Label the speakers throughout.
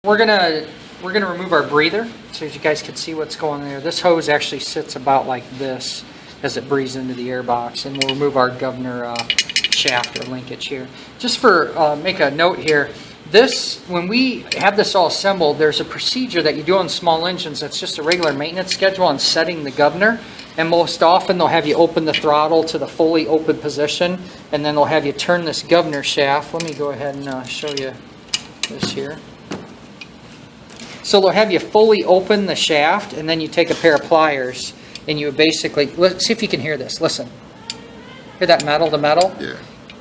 Speaker 1: We're gonna remove our breather so as you guys can see what's going on there. This hose actually sits about like this as it breathes into the air box, and we'll remove our governor shaft or linkage here. Just for make a note here, when we have this all assembled, there's a procedure that you do on small engines that's just a regular maintenance schedule on setting the governor. And most often they'll have you open the throttle to the fully open position, and then they'll have you turn this governor shaft. Let me go ahead and show you this here. So they'll have you fully open the shaft, and then you take a pair of pliers, and you basically, let's see if you can hear this. Listen. Hear that metal to metal?
Speaker 2: Yeah.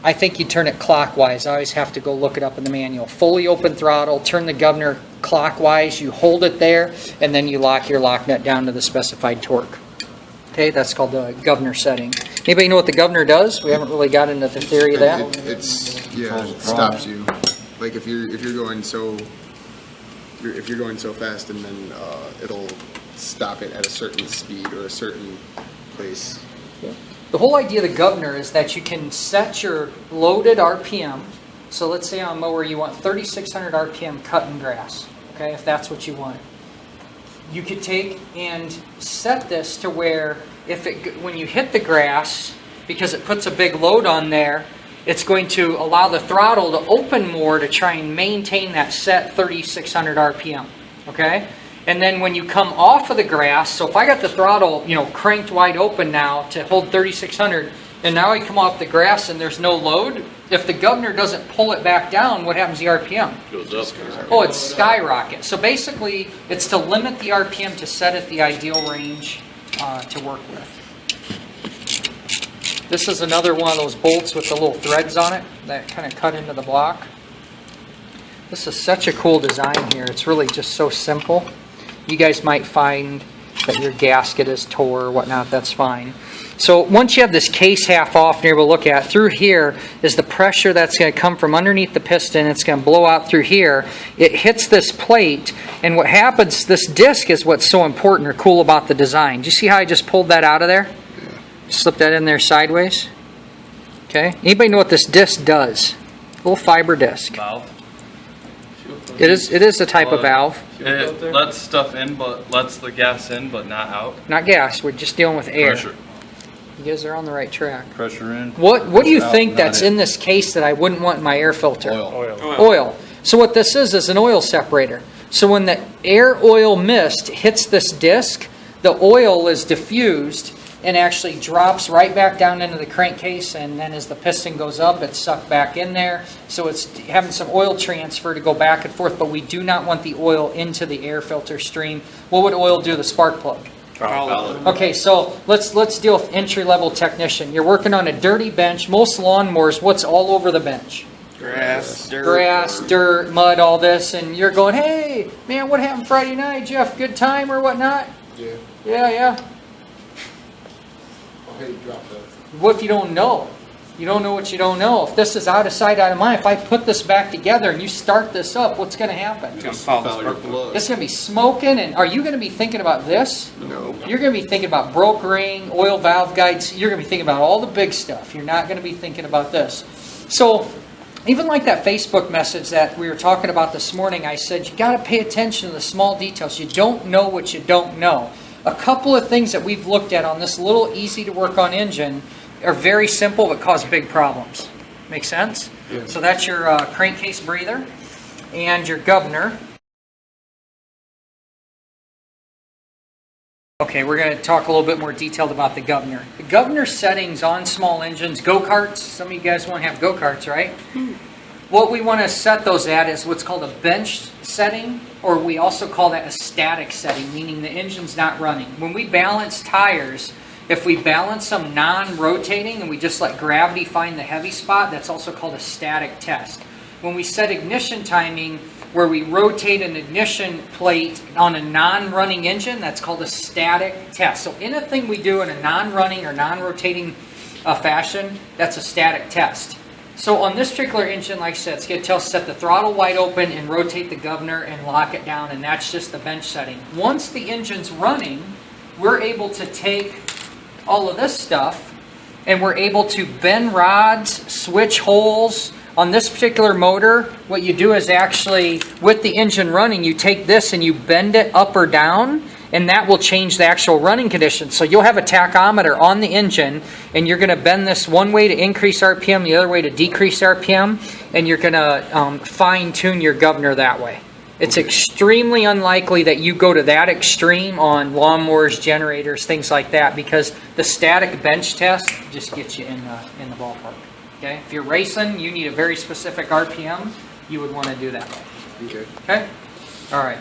Speaker 1: I think you turn it clockwise. I always have to go look it up in the manual. Fully open throttle, turn the governor clockwise, you hold it there, and then you lock your lock nut down to the specified torque. Okay, that's called the governor setting. Anybody know what the governor does? We haven't really got into the theory of that.
Speaker 2: It stops you. Like if you're going so fast, and then it'll stop it at a certain speed or a certain place.
Speaker 1: Yeah. The whole idea of the governor is that you can set your loaded RPM. So let's say on a mower you want 3,600 RPM cutting grass. Okay, if that's what you want. You could take and set this to where when you hit the grass, because it puts a big load on there, it's going to allow the throttle to open more to try and maintain that set 3,600 RPM. Okay? And then when you come off of the grass, so if I got the throttle, cranked wide open now to hold 3,600, and now I come off the grass and there's no load, if the governor doesn't pull it back down, what happens to the RPM?
Speaker 3: Goes up.
Speaker 1: Oh, it skyrockets. So basically, it's to limit the RPM to set at the ideal range to work with. This is another one of those bolts with the little threads on it that kind of cut into the block. This is such a cool design here. It's really just so simple. You guys might find that your gasket is tore or whatnot. That's fine. So once you have this case half off and you're able to look at, through here is the pressure that's going to come from underneath the piston. It's going to blow out through here. It hits this plate, and what happens, this disc is what's so important or cool about the design. Do you see how I just pulled that out of there? Slip that in there sideways. Okay. Anybody know what this disc does? Little fiber disc.
Speaker 3: Valve.
Speaker 1: It is a type of valve.
Speaker 3: It lets stuff in, but lets the gas in, but not out.
Speaker 1: Not gas. We're just dealing with air.
Speaker 3: Pressure.
Speaker 1: You guys are on the right track.
Speaker 3: Pressure in.
Speaker 1: What do you
Speaker 3: out,
Speaker 1: think that's
Speaker 3: in.
Speaker 1: in this case that I wouldn't want in my air filter?
Speaker 3: Oil.
Speaker 1: So what this is an oil separator. So when the air oil mist hits this disc, the oil is diffused and actually drops right back down into the crankcase, and then as the piston goes up, it's sucked back in there. So it's having some oil transfer to go back and forth, but we do not want the oil into the air filter stream. What would oil do to the spark plug? Okay, so let's deal with entry-level technician. You're working on a dirty bench. Most lawnmowers, what's all over the bench?
Speaker 4: Grass,
Speaker 1: dirt, mud, all this, and you're going, hey, man, what happened Friday night, Jeff? Good time or whatnot? Yeah. What if you don't know? You don't know what you don't know. If this is out of sight, out of mind, if I put this back together and you start this up, what's going to happen?
Speaker 4: It's going to fall your blood.
Speaker 1: It's going to be smoking, and are you going to be thinking about this?
Speaker 2: No.
Speaker 1: You're going to be thinking about brokering, oil valve guides. You're going to be thinking about all the big stuff. You're not going to be thinking about this. So, even like that Facebook message that we were talking about this morning, I said, you got to pay attention to the small details. You don't know what you don't know. A couple of things that we've looked at on this little easy-to-work-on engine are very simple but cause big problems. Make sense?
Speaker 2: Yeah.
Speaker 1: So that's your crankcase breather and your governor. Okay, we're going to talk a little bit more detailed about the governor. The governor settings on small engines, go-karts, some of you guys want to have go-karts, right? What we want to set those at is what's called a bench setting, or we also call that a static setting, meaning the engine's not running. When we balance tires, if we balance them non-rotating and we just let gravity find the heavy spot, that's also called a static test. When we set ignition timing, where we rotate an ignition plate on a non-running engine, that's called a static test. So anything we do in a non-running or non-rotating fashion, that's a static test. So on this particular engine, like I said, it's going to tell us to set the throttle wide open and rotate the governor and lock it down, and that's just the bench setting. Once the engine's running, we're able to take all of this stuff and we're able to bend rods, switch holes, On this particular motor, what you do is actually, with the engine running, you take this and you bend it up or down, and that will change the actual running conditions. So you'll have a tachometer on the engine, and you're going to bend this one way to increase RPM, the other way to decrease RPM, and you're going to fine-tune your governor that way. It's extremely unlikely that you go to that extreme on lawnmowers, generators, things like that, because the static bench test just gets you in the ballpark. Okay? If you're racing, you need a very specific RPM, you would want to do that way.
Speaker 2: Okay.
Speaker 1: Okay? All right.